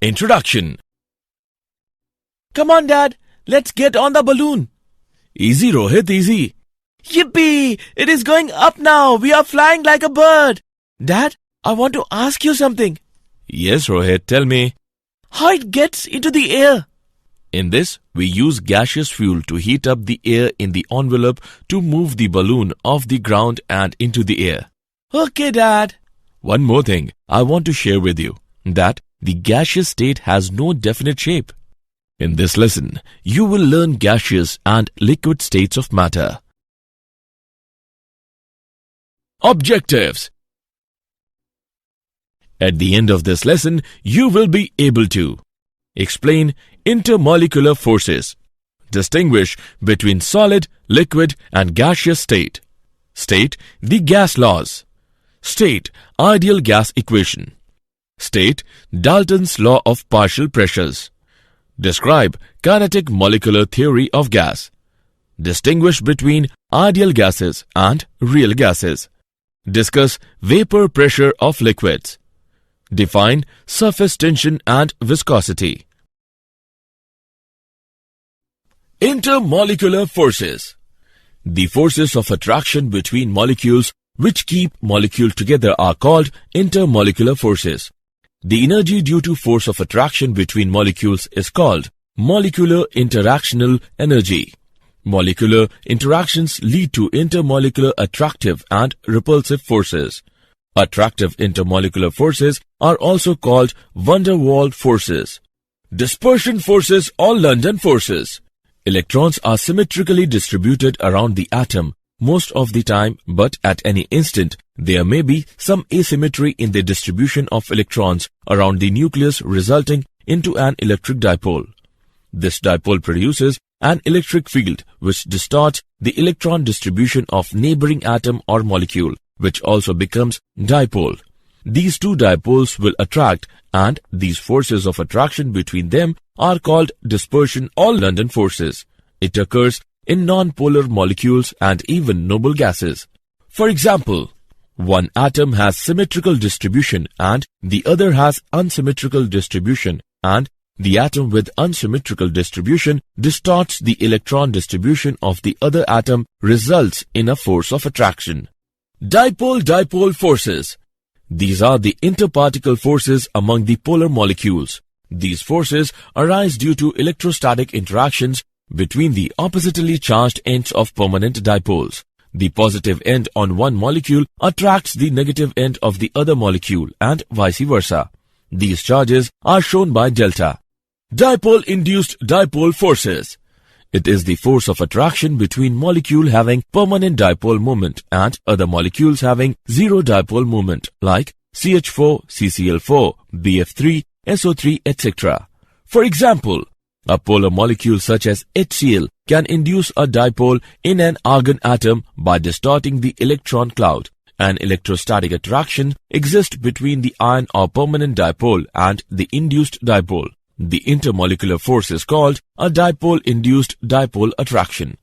Introduction. Come on, Dad. Let's get on the balloon. Easy, Rohit, easy. Yippee! It is going up now. We are flying like a bird. Dad, I want to ask you something. Yes, Rohit, tell me. How it gets into the air? In this, we use gaseous fuel to heat up the air in the envelope to move the balloon off the ground and into the air. Okay, Dad. One more thing I want to share with you, that the gaseous state has no definite shape. In this lesson, you will learn gaseous and liquid states of matter. Objectives. At the end of this lesson, you will be able to explain intermolecular forces, distinguish between solid, liquid and gaseous state, state the gas laws, state ideal gas equation, state Dalton's law of partial pressures, describe kinetic molecular theory of gas, distinguish between ideal gases and real gases, discuss vapor pressure of liquids, define surface tension and viscosity. Intermolecular forces. The forces of attraction between molecules which keep molecules together are called intermolecular forces. The energy due to force of attraction between molecules is called molecular interactional energy. Molecular interactions lead to intermolecular attractive and repulsive forces. Attractive intermolecular forces are also called van der Waals forces, dispersion forces or London forces. Electrons are symmetrically distributed around the atom most of the time, but at any instant there may be some asymmetry in the distribution of electrons around the nucleus, resulting into an electric dipole. This dipole produces an electric field which distorts the electron distribution of neighboring atom or molecule, which also becomes dipole. These two dipoles will attract, and these forces of attraction between them are called dispersion or London forces. It occurs in non-polar molecules and even noble gases. For example, one atom has symmetrical distribution and the other has unsymmetrical distribution, and the atom with unsymmetrical distribution distorts the electron distribution of the other atom, results in a force of attraction. Dipole-dipole forces. These are the interparticle forces among the polar molecules. These forces arise due to electrostatic interactions between the oppositely charged ends of permanent dipoles. The positive end on one molecule attracts the negative end of the other molecule and vice versa. These charges are shown by delta. Dipole-induced dipole forces. It is the force of attraction between molecule having permanent dipole moment and other molecules having zero dipole moment, like CH4, CCl4, BF3, SO3, etc. For example, a polar molecule such as HCl can induce a dipole in an argon atom by distorting the electron cloud. An electrostatic attraction exists between the ion or permanent dipole and the induced dipole. The intermolecular force is called a dipole-induced dipole attraction.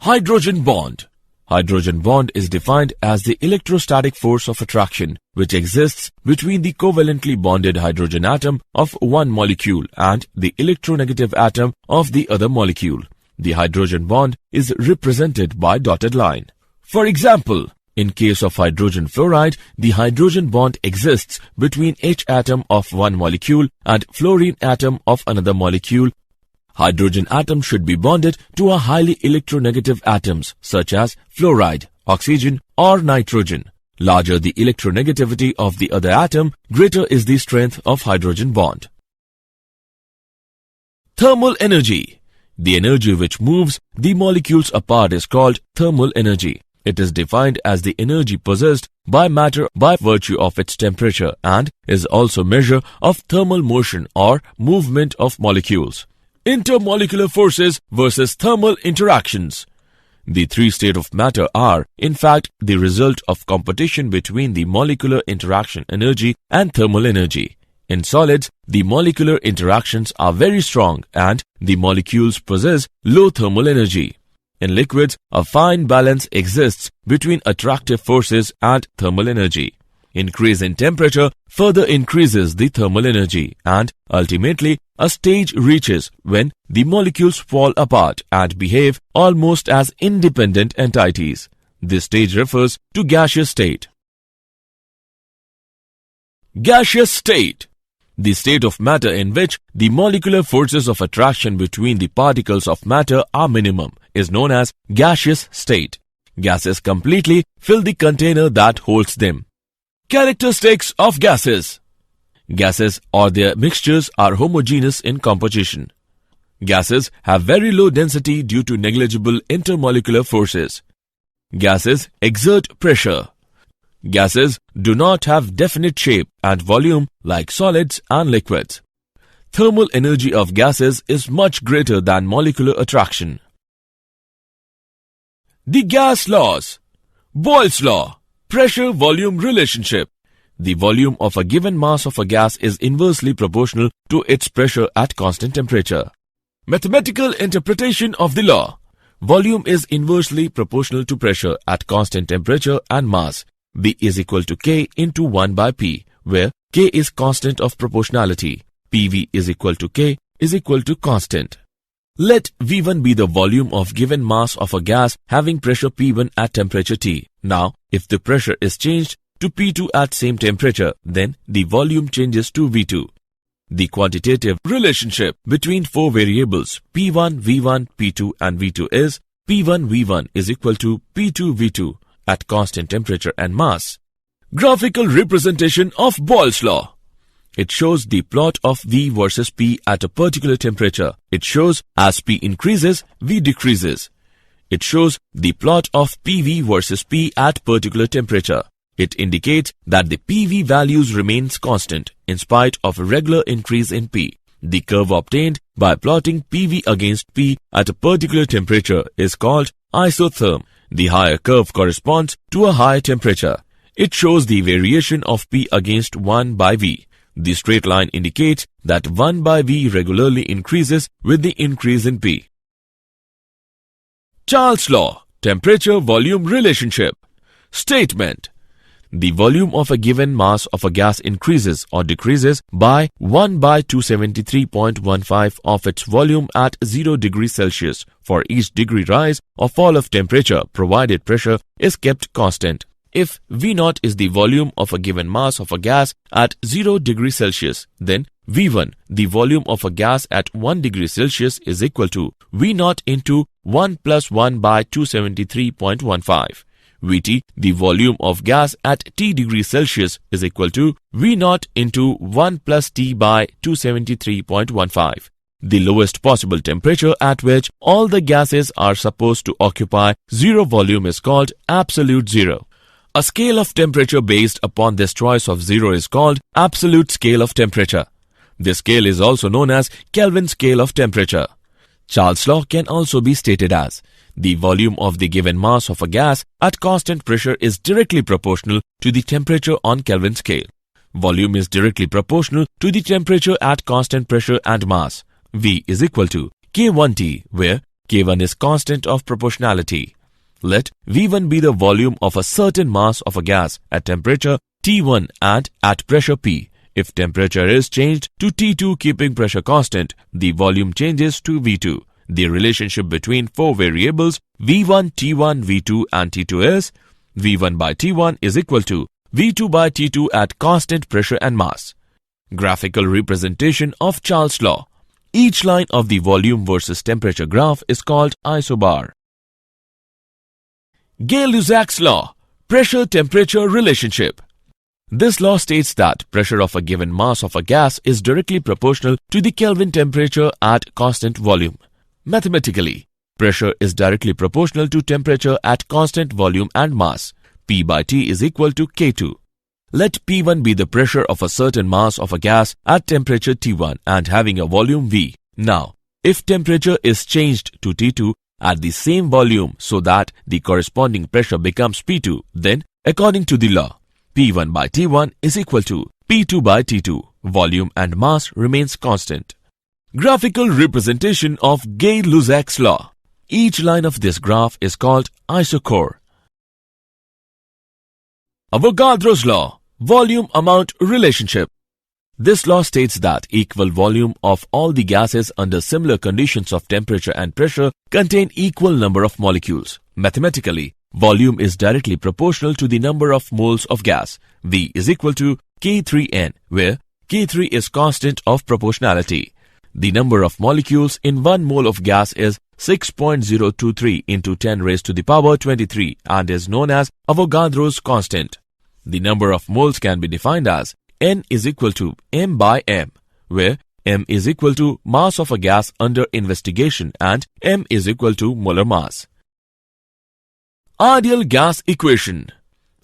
Hydrogen bond. Hydrogen bond is defined as the electrostatic force of attraction which exists between the covalently bonded hydrogen atom of one molecule and the electronegative atom of the other molecule. The hydrogen bond is represented by dotted line. For example, in case of hydrogen fluoride, the hydrogen bond exists between H atom of one molecule and fluorine atom of another molecule. Hydrogen atom should be bonded to a highly electronegative atoms such as fluoride, oxygen or nitrogen. Larger the electronegativity of the other atom, greater is the strength of hydrogen bond. Thermal energy. The energy which moves the molecules apart is called thermal energy. It is defined as the energy possessed by matter by virtue of its temperature and is also a measure of thermal motion or movement of molecules. Intermolecular forces versus thermal interactions. The three states of matter are, in fact, the result of competition between the molecular interaction energy and thermal energy. In solids, the molecular interactions are very strong and the molecules possess low thermal energy. In liquids, a fine balance exists between attractive forces and thermal energy. Increase in temperature further increases the thermal energy, and ultimately a stage reaches when the molecules fall apart and behave almost as independent entities. This stage refers to gaseous state. Gaseous state. The state of matter in which the molecular forces of attraction between the particles of matter are minimum is known as gaseous state. Gases completely fill the container that holds them. Characteristics of gases. Gases or their mixtures are homogeneous in composition. Gases have very low density due to negligible intermolecular forces. Gases exert pressure. Gases do not have definite shape and volume like solids and liquids. Thermal energy of gases is much greater than molecular attraction. The gas laws. Boyle's law. Pressure-volume relationship. The volume of a given mass of a gas is inversely proportional to its pressure at constant temperature. Mathematical interpretation of the law. Volume is inversely proportional to pressure at constant temperature and mass. V is equal to K into 1 by P, where K is constant of proportionality. PV is equal to K is equal to constant. Let V1 be the volume of given mass of a gas having pressure P1 at temperature T. Now, if the pressure is changed to P2 at same temperature, then the volume changes to V2. The quantitative relationship between four variables P1, V1, P2 and V2 is P1 V1 is equal to P2 V2 at constant temperature and mass. Graphical representation of Boyle's law. It shows the plot of V versus P at a particular temperature. It shows as P increases, V decreases. It shows the plot of PV versus P at particular temperature. It indicates that the PV values remains constant in spite of a regular increase in P. The curve obtained by plotting PV against P at a particular temperature is called isotherm. The higher curve corresponds to a higher temperature. It shows the variation of P against 1 by V. The straight line indicates that 1 by V regularly increases with the increase in P. Charles' law, temperature-volume relationship. Statement. The volume of a given mass of a gas increases or decreases by 1 by 273.15 of its volume at 0 degrees Celsius for each degree rise or fall of temperature provided pressure is kept constant. If V0 is the volume of a given mass of a gas at 0 degrees Celsius, then V1, the volume of a gas at 1 degree Celsius, is equal to V0 into 1 plus 1 by 273.15. Vt, the volume of gas at T degrees Celsius, is equal to V0 into 1 plus T by 273.15. The lowest possible temperature at which all the gases are supposed to occupy zero volume is called absolute zero. A scale of temperature based upon this choice of zero is called absolute scale of temperature. This scale is also known as Kelvin scale of temperature. Charles' law can also be stated as the volume of the given mass of a gas at constant pressure is directly proportional to the temperature on Kelvin scale. Volume is directly proportional to the temperature at constant pressure and mass. V is equal to K1T, where K1 is constant of proportionality. Let V1 be the volume of a certain mass of a gas at temperature T1 and at pressure P. If temperature is changed to T2 keeping pressure constant, the volume changes to V2. The relationship between four variables V1, T1, V2 and T2 is V1 by T1 is equal to V2 by T2 at constant pressure and mass. Graphical representation of Charles' law. Each line of the volume versus temperature graph is called isobar. Gay-Lussac's law, pressure-temperature relationship. This law states that pressure of a given mass of a gas is directly proportional to the Kelvin temperature at constant volume. Mathematically, pressure is directly proportional to temperature at constant volume and mass. P by T is equal to K2. Let P1 be the pressure of a certain mass of a gas at temperature T1 and having a volume V. Now, if temperature is changed to T2 at the same volume so that the corresponding pressure becomes P2, then according to the law, P1 by T1 is equal to P2 by T2. Volume and mass remains constant. Graphical representation of Gay-Lussac's law. Each line of this graph is called isochore. Avogadro's law, Volume-amount relationship. This law states that equal volume of all the gases under similar conditions of temperature and pressure contain equal number of molecules. Mathematically, volume is directly proportional to the number of moles of gas. V is equal to K3N, where K3 is constant of proportionality. The number of molecules in 1 mole of gas is 6.023 into 10 raised to the power 23 and is known as Avogadro's constant. The number of moles can be defined as N is equal to M by M, where M is equal to mass of a gas under investigation and M is equal to molar mass. Ideal gas equation.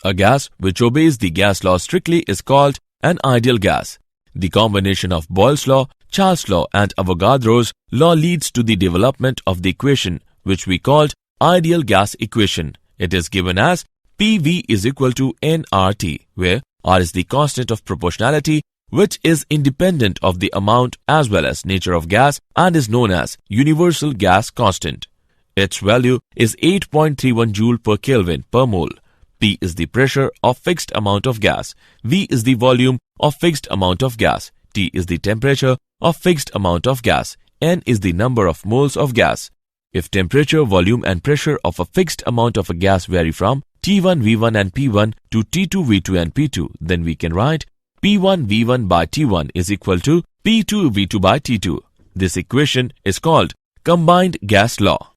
A gas which obeys the gas law strictly is called an ideal gas. The combination of Boyle's law, Charles' law and Avogadro's law leads to the development of the equation which we called ideal gas equation. It is given as PV is equal to nRT, where R is the constant of proportionality which is independent of the amount as well as nature of gas and is known as universal gas constant. Its value is 8.31 joule per Kelvin per mole. P is the pressure of fixed amount of gas. V is the volume of fixed amount of gas. T is the temperature of fixed amount of gas. N is the number of moles of gas. If temperature, volume and pressure of a fixed amount of a gas vary from T1 V1 and P1 to T2 V2 and P2, then we can write P1 V1 by T1 is equal to P2 V2 by T2. This equation is called combined gas law.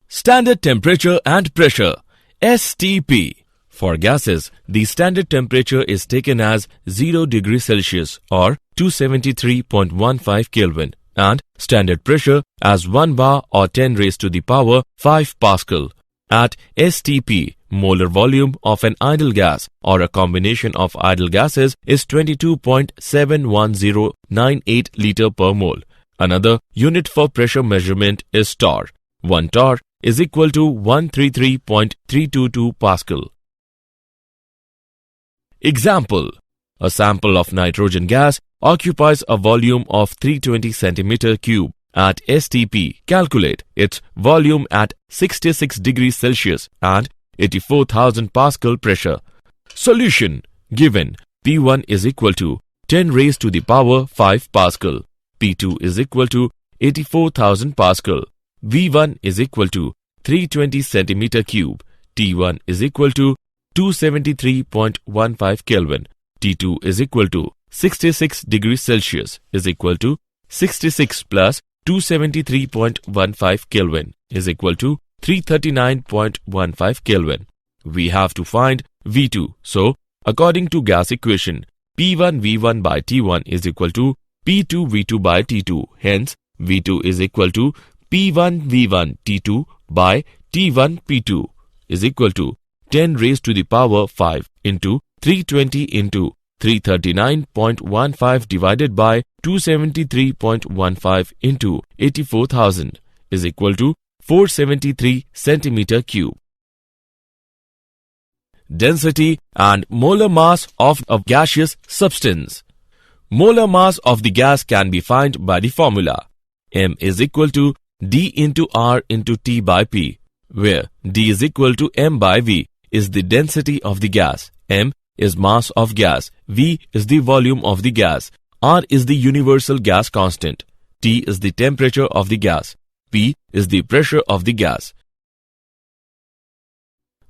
Standard temperature and pressure, STP. For gases, the standard temperature is taken as 0 degrees Celsius or 273.15 Kelvin and standard pressure as 1 bar or 10 raised to the power 5 Pascal. At STP, molar volume of an ideal gas or a combination of ideal gases is 22.71098 liter per mole. Another unit for pressure measurement is torr. 1 torr is equal to 133.322 Pascal. Example: a sample of nitrogen gas occupies a volume of 320 cm cube. At STP, calculate its volume at 66 degrees Celsius and 84,000 Pascal pressure. Solution: given P1 is equal to 10 raised to the power 5 Pascal, P2 is equal to 84,000 Pascal, V1 is equal to 320 cm cube, T1 is equal to 273.15 Kelvin, T2 is equal to 66 degrees Celsius is equal to 66 plus 273.15 Kelvin is equal to 339.15 Kelvin. We have to find V2. So, according to gas equation, P1 V1 by T1 is equal to P2 V2 by T2. Hence, V2 is equal to P1 V1 T2 by T1 P2 is equal to 10 raised to the power 5 into 320 into 339.15 divided by 273.15 into 84,000 is equal to 473 centimeter cube. Density and molar mass of a gaseous substance. Molar mass of the gas can be found by the formula M is equal to D into R into T by P, where D is equal to M by V is the density of the gas, M is mass of gas, V is the volume of the gas, R is the universal gas constant, T is the temperature of the gas, P is the pressure of the gas.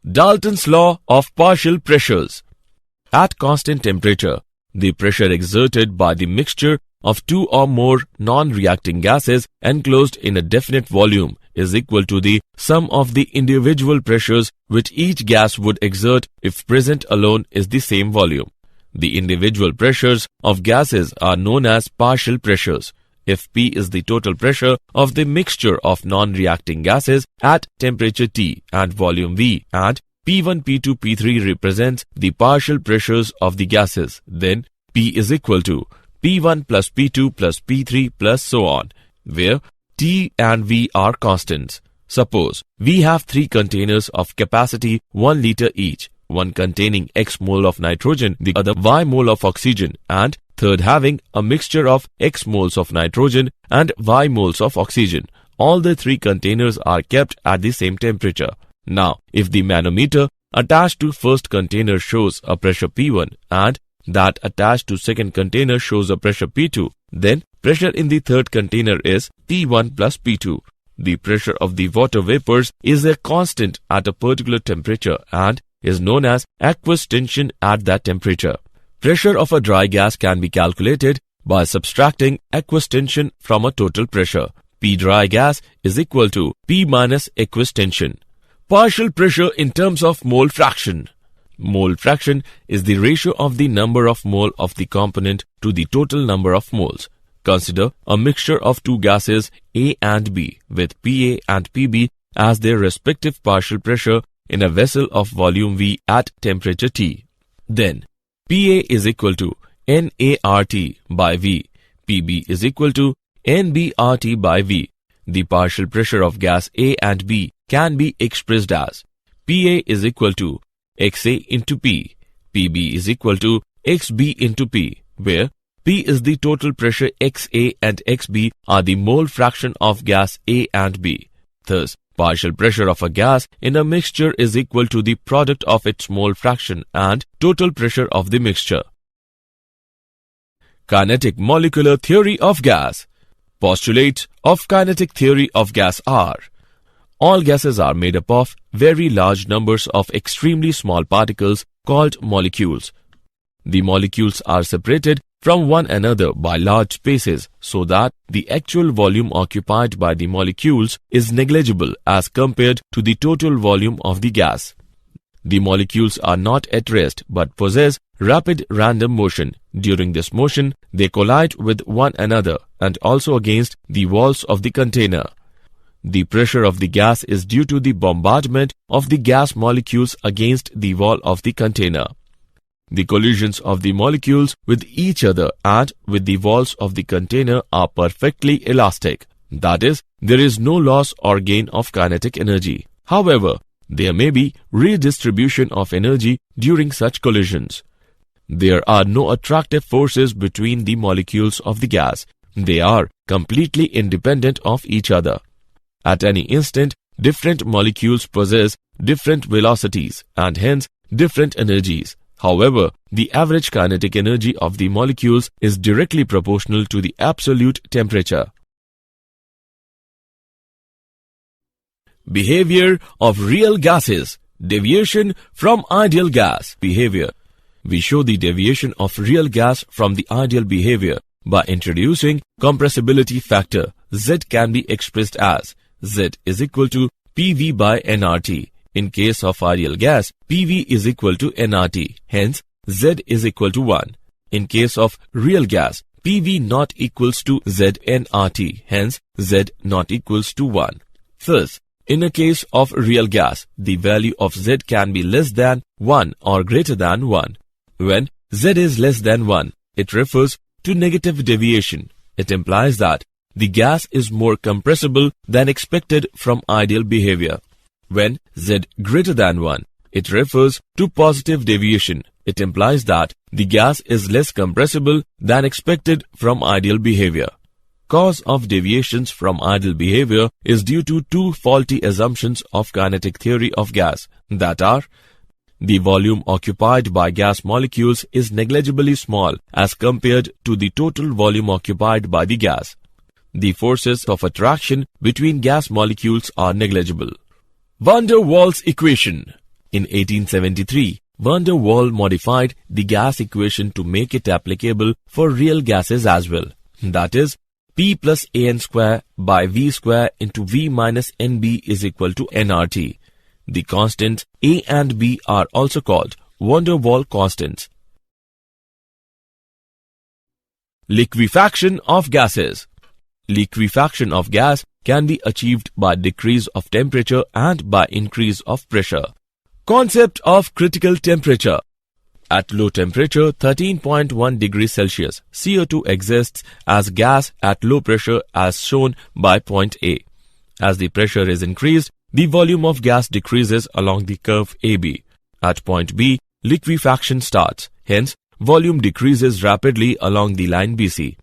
Dalton's law of partial pressures. At constant temperature, the pressure exerted by the mixture of two or more non-reacting gases enclosed in a definite volume is equal to the sum of the individual pressures which each gas would exert if present alone is the same volume. The individual pressures of gases are known as partial pressures. If P is the total pressure of the mixture of non-reacting gases at temperature T and volume V, and P1, P2, P3 represents the partial pressures of the gases, then P is equal to P1 plus P2 plus P3 plus so on, where T and V are constants. Suppose we have 3 containers of capacity 1 liter each, one containing X mole of nitrogen, the other Y mole of oxygen, and third having a mixture of X moles of nitrogen and Y moles of oxygen. All the 3 containers are kept at the same temperature. Now, if the manometer attached to first container shows a pressure P1 and that attached to second container shows a pressure P2, then pressure in the third container is P1 plus P2. The pressure of the water vapors is a constant at a particular temperature and is known as aqueous tension at that temperature. Pressure of a dry gas can be calculated by subtracting aqueous tension from a total pressure. P dry gas is equal to P minus aqueous tension. Partial pressure in terms of mole fraction. Mole fraction is the ratio of the number of mole of the component to the total number of moles. Consider a mixture of two gases A and B with PA and PB as their respective partial pressure in a vessel of volume V at temperature T. Then, PA is equal to NART by V. PB is equal to NBRT by V. The partial pressure of gas A and B can be expressed as PA is equal to XA into P. PB is equal to XB into P, where P is the total pressure, XA and XB are the mole fraction of gas A and B. Thus, partial pressure of a gas in a mixture is equal to the product of its mole fraction and total pressure of the mixture. Kinetic molecular theory of gas. Postulates of kinetic theory of gas are: all gases are made up of very large numbers of extremely small particles called molecules. The molecules are separated from one another by large spaces so that the actual volume occupied by the molecules is negligible as compared to the total volume of the gas. The molecules are not at rest but possess rapid random motion. During this motion, they collide with one another and also against the walls of the container. The pressure of the gas is due to the bombardment of the gas molecules against the wall of the container. The collisions of the molecules with each other and with the walls of the container are perfectly elastic. That is, there is no loss or gain of kinetic energy. However, there may be redistribution of energy during such collisions. There are no attractive forces between the molecules of the gas. They are completely independent of each other. At any instant, different molecules possess different velocities and hence different energies. However, the average kinetic energy of the molecules is directly proportional to the absolute temperature. Behavior of real gases. Deviation from ideal gas behavior. We show the deviation of real gas from the ideal behavior by introducing compressibility factor. Z can be expressed as Z is equal to PV by nRT. In case of ideal gas, PV is equal to nRT. Hence, Z is equal to 1. In case of real gas, PV not equals to Z nRT. Hence, Z not equals to 1. Thus, in a case of real gas, the value of Z can be less than 1 or greater than 1. When Z is less than 1, it refers to negative deviation. It implies that the gas is more compressible than expected from ideal behavior. When Z greater than 1, it refers to positive deviation. It implies that the gas is less compressible than expected from ideal behavior. Cause of deviations from ideal behavior is due to two faulty assumptions of kinetic theory of gas, that are: the volume occupied by gas molecules is negligibly small as compared to the total volume occupied by the gas. The forces of attraction between gas molecules are negligible. Van der Waals equation. In 1873, Van der Waals modified the gas equation to make it applicable for real gases as well. That is, P plus An square by V square into V minus Nb is equal to nRT. The constants A and B are also called Van der Waals constants. Liquefaction of gases. Liquefaction of gas can be achieved by decrease of temperature and by increase of pressure. Concept of critical temperature. At low temperature 13.1 degrees Celsius, CO2 exists as gas at low pressure as shown by point A. As the pressure is increased, the volume of gas decreases along the curve AB. At point B, liquefaction starts. Hence, volume decreases rapidly along the line BC.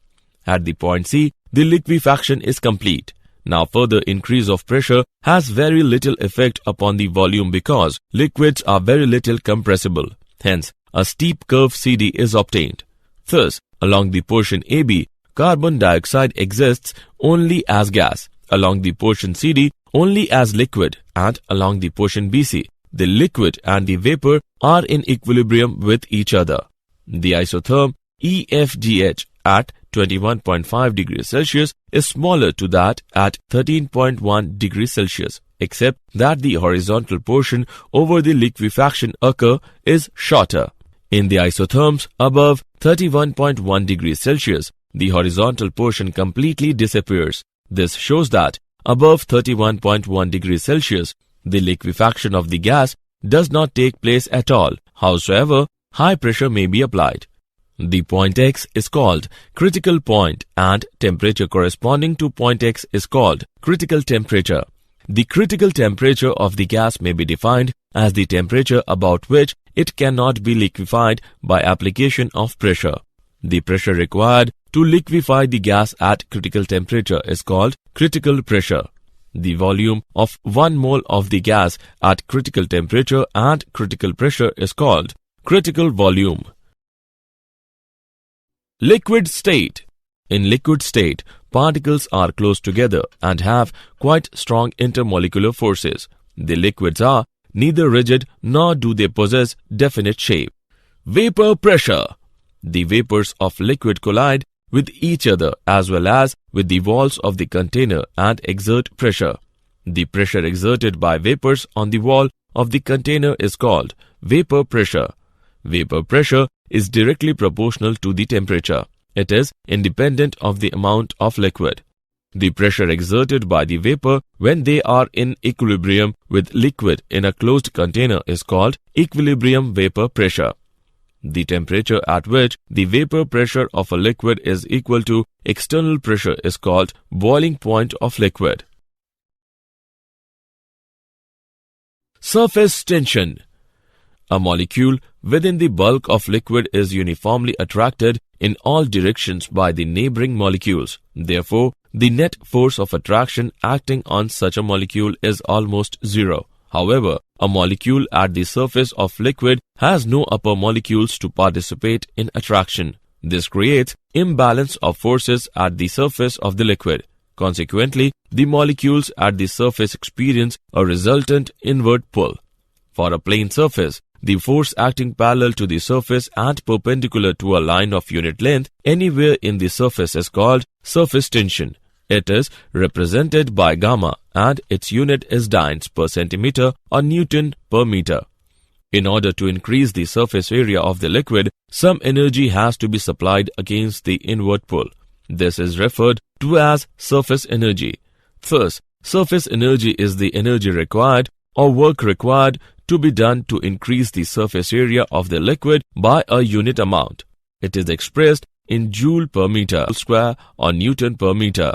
At the point C, the liquefaction is complete. Now further increase of pressure has very little effect upon the volume because liquids are very little compressible. Hence, a steep curve CD is obtained. Thus, along the portion AB, carbon dioxide exists only as gas, along the portion CD only as liquid, and along the portion BC, the liquid and the vapor are in equilibrium with each other. The isotherm EFGH at 21.5 degrees Celsius is smaller to that at 13.1 degrees Celsius, except that the horizontal portion over the liquefaction occur is shorter. In the isotherms above 31.1 degrees Celsius, the horizontal portion completely disappears. This shows that above 31.1 degrees Celsius, the liquefaction of the gas does not take place at all. However, high pressure may be applied. The point X is called critical point and temperature corresponding to point X is called critical temperature. The critical temperature of the gas may be defined as the temperature about which it cannot be liquefied by application of pressure. The pressure required to liquefy the gas at critical temperature is called critical pressure. The volume of 1 mole of the gas at critical temperature and critical pressure is called critical volume. Liquid state. In liquid state, particles are close together and have quite strong intermolecular forces. The liquids are neither rigid nor do they possess definite shape. Vapor pressure. The vapors of liquid collide with each other as well as with the walls of the container and exert pressure. The pressure exerted by vapors on the wall of the container is called vapor pressure. Vapor pressure is directly proportional to the temperature. It is independent of the amount of liquid. The pressure exerted by the vapor when they are in equilibrium with liquid in a closed container is called equilibrium vapor pressure. The temperature at which the vapor pressure of a liquid is equal to external pressure is called boiling point of liquid. Surface tension. A molecule within the bulk of liquid is uniformly attracted in all directions by the neighboring molecules. Therefore, the net force of attraction acting on such a molecule is almost zero. However, a molecule at the surface of liquid has no upper molecules to participate in attraction. This creates imbalance of forces at the surface of the liquid. Consequently, the molecules at the surface experience a resultant inward pull. For a plane surface, the force acting parallel to the surface and perpendicular to a line of unit length anywhere in the surface is called surface tension. It is represented by gamma and its unit is dynes per centimeter or Newton per meter. In order to increase the surface area of the liquid, some energy has to be supplied against the inward pull. This is referred to as surface energy. Thus, surface energy is the energy required or work required to be done to increase the surface area of the liquid by a unit amount. It is expressed in joule per meter square or Newton per meter.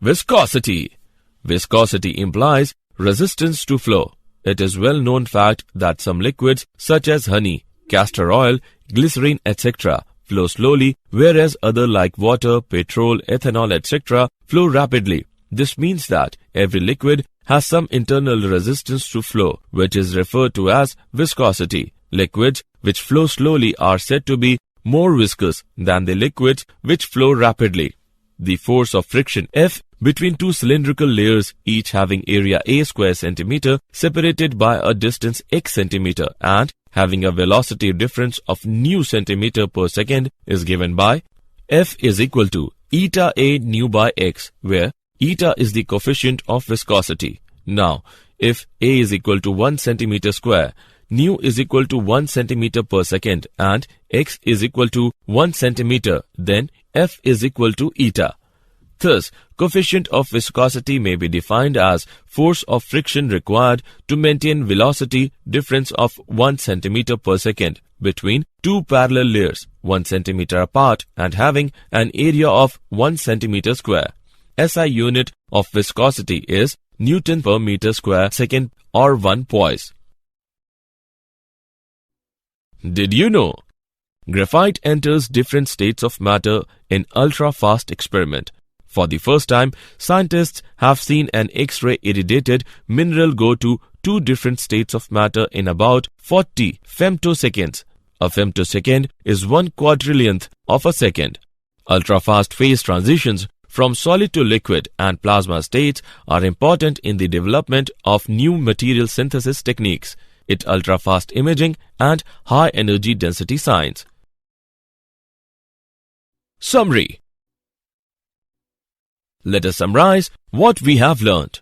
Viscosity. Viscosity implies resistance to flow. It is well-known fact that some liquids such as honey, castor oil, glycerine, etc. flow slowly, whereas other like water, petrol, ethanol, etc. flow rapidly. This means that every liquid has some internal resistance to flow, which is referred to as viscosity. Liquids which flow slowly are said to be more viscous than the liquids which flow rapidly. The force of friction F between two cylindrical layers, each having area A square centimeter separated by a distance x centimeter and having a velocity difference of nu centimeter per second is given by F is equal to eta A nu by x, where eta is the coefficient of viscosity. Now, if A is equal to 1 centimeter square, nu is equal to 1 centimeter per second and x is equal to 1 centimeter, then F is equal to eta. Thus, coefficient of viscosity may be defined as force of friction required to maintain velocity difference of 1 centimeter per second between two parallel layers 1 centimeter apart and having an area of 1 centimeter square. SI unit of viscosity is Newton per meter square second or 1 poise. Did you know? Graphite enters different states of matter in ultra-fast experiment. For the first time, scientists have seen an X-ray irradiated mineral go to two different states of matter in about 40 femtoseconds. A femtosecond is 1/4trillionth of a second. Ultra-fast phase transitions from solid to liquid and plasma states are important in the development of new material synthesis techniques, ultra-fast imaging and high energy density science. Summary. Let us summarize what we have learnt.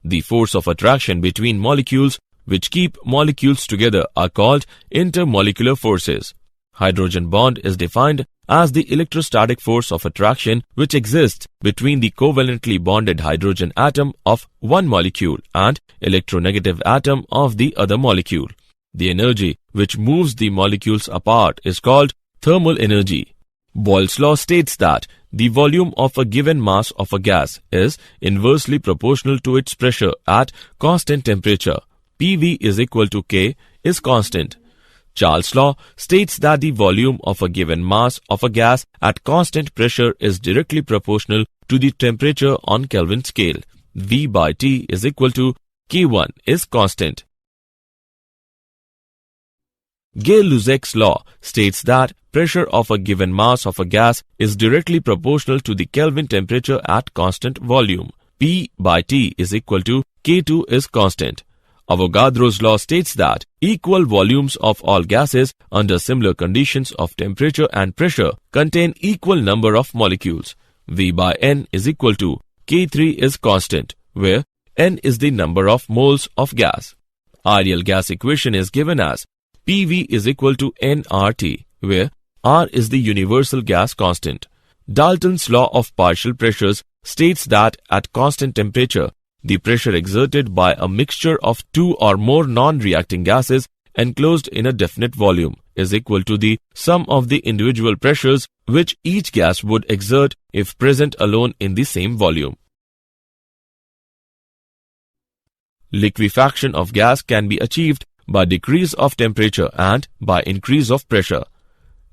The force of attraction between molecules which keep molecules together are called intermolecular forces. Hydrogen bond is defined as the electrostatic force of attraction which exists between the covalently bonded hydrogen atom of one molecule and electronegative atom of the other molecule. The energy which moves the molecules apart is called thermal energy. Boyle's law states that the volume of a given mass of a gas is inversely proportional to its pressure at constant temperature. PV is equal to K is constant. Charles' law states that the volume of a given mass of a gas at constant pressure is directly proportional to the temperature on Kelvin scale. V by T is equal to K1 is constant. Gay-Lussac's law states that pressure of a given mass of a gas is directly proportional to the Kelvin temperature at constant volume. P by T is equal to K2 is constant. Avogadro's law states that equal volumes of all gases under similar conditions of temperature and pressure contain equal number of molecules. V by N is equal to K3 is constant, where N is the number of moles of gas. Ideal gas equation is given as PV is equal to nRT, where R is the universal gas constant. Dalton's law of partial pressures states that at constant temperature, the pressure exerted by a mixture of two or more non-reacting gases enclosed in a definite volume is equal to the sum of the individual pressures which each gas would exert if present alone in the same volume. Liquefaction of gas can be achieved by decrease of temperature and by increase of pressure.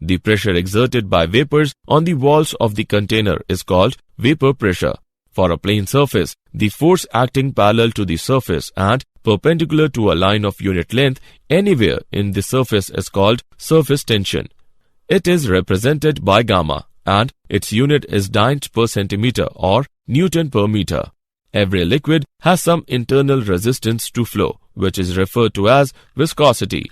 The pressure exerted by vapors on the walls of the container is called vapor pressure. For a plane surface, the force acting parallel to the surface and perpendicular to a line of unit length anywhere in the surface is called surface tension. It is represented by gamma and its unit is dynes per centimeter or Newton per meter. Every liquid has some internal resistance to flow, which is referred to as viscosity.